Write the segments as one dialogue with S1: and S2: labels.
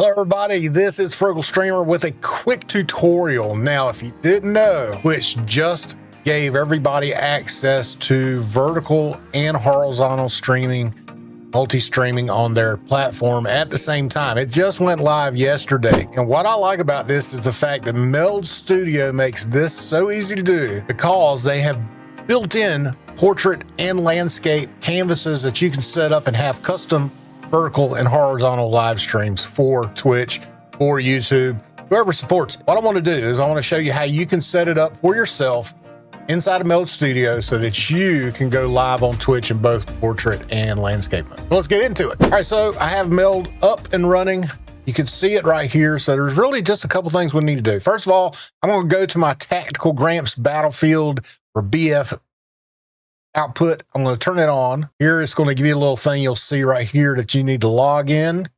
S1: Hello everybody, this is Frugal Streamer with a quick tutorial. Now, if you didn't know, Twitch just gave everybody access to vertical and horizontal streaming, multi-streaming on their platform at the same time. It just went live yesterday. And what I like about this is the fact that Meld Studio makes this so easy to do because they have built in portrait and landscape canvases that you can set up and have custom vertical and horizontal live streams for Twitch, for YouTube, whoever supports it. What I want to do is I want to show you how you can set it up for yourself inside of Meld Studio so that you can go live on Twitch in both portrait and landscape mode. Let's get into it. All right, so I have Meld up and running. You can see it right here. So there's really just a couple things we need to do. First of all, I'm going to go to my Tactical Gramps Battlefield or BF output. I'm going to turn it on. Here it's going to give you a little thing you'll see right here that you need to log in.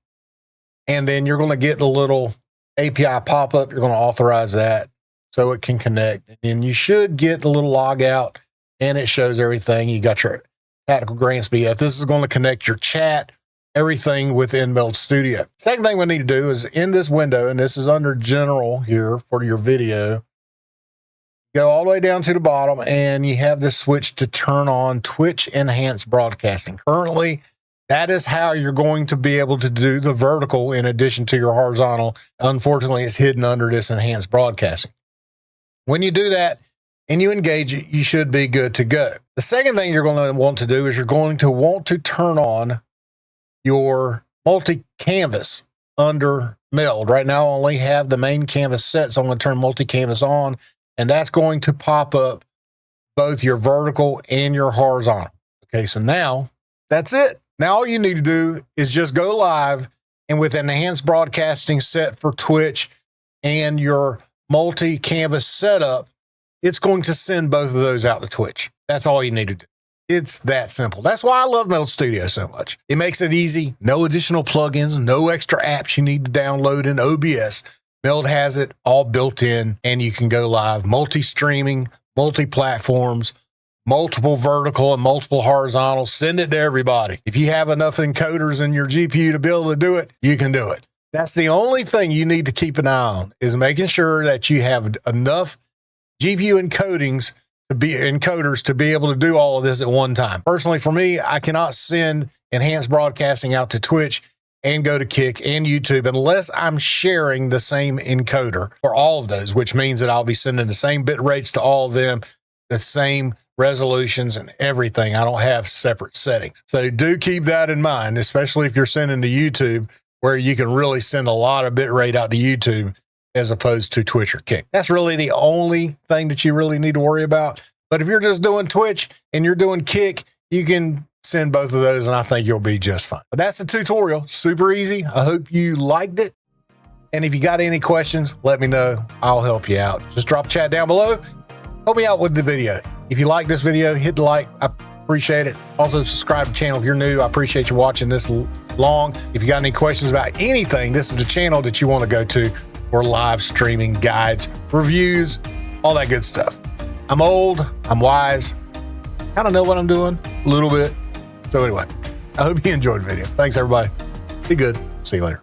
S1: And then you're going to get the little API pop-up. You're going to authorize that so it can connect. And you should get the little log out and it shows everything. You got your Tactical Grants BF. This is going to connect your chat, everything within Meld Studio. Second thing we need to do is in this window, and this is under general here for your video, go all the way down to the bottom and you have this switch to turn on Twitch Enhanced Broadcasting. Currently, that is how you're going to be able to do the vertical in addition to your horizontal. Unfortunately, it's hidden under this Enhanced Broadcasting. When you do that and you engage it, you should be good to go. The second thing you're going to want to do is you're going to want to turn on your multi-canvas under Meld. Right now, I only have the main canvas set, so I'm going to turn multi-canvas on. And that's going to pop up both your vertical and your horizontal. Okay, so now that's it. Now all you need to do is just go live, and with enhanced broadcasting set for Twitch and your multi-canvas setup, it's going to send both of those out to Twitch. That's all you need to do. It's that simple. That's why I love Meld Studio so much. It makes it easy. No additional plugins, no extra apps you need to download in OBS. Meld has it all built in, and you can go live multi-streaming, multi-platforms, multiple vertical and multiple horizontal. Send it to everybody. If you have enough encoders in your GPU to be able to do it, you can do it. That's the only thing you need to keep an eye on, is making sure that you have enough GPU encoders to be able to do all of this at one time. Personally, for me, I cannot send enhanced broadcasting out to Twitch and go to Kick and YouTube unless I'm sharing the same encoder for all of those, which means that I'll be sending the same bit rates to all of them, the same resolutions and everything. I don't have separate settings. So do keep that in mind, especially if you're sending to YouTube, where you can really send a lot of bit rate out to YouTube as opposed to Twitch or Kick. That's really the only thing that you really need to worry about. But if you're just doing Twitch and you're doing Kick, you can send both of those and I think you'll be just fine. But that's the tutorial. Super easy. I hope you liked it. And if you got any questions, let me know. I'll help you out. Just drop a chat down below. Help me out with the video. If you like this video, hit the like. I appreciate it. Also, subscribe to the channel if you're new. I appreciate you watching this long. If you got any questions about anything, this is the channel that you want to go to for live streaming guides, reviews, all that good stuff. I'm old. I'm wise. I don't know what I'm doing a little bit. So anyway, I hope you enjoyed the video. Thanks, everybody. Be good. See you later.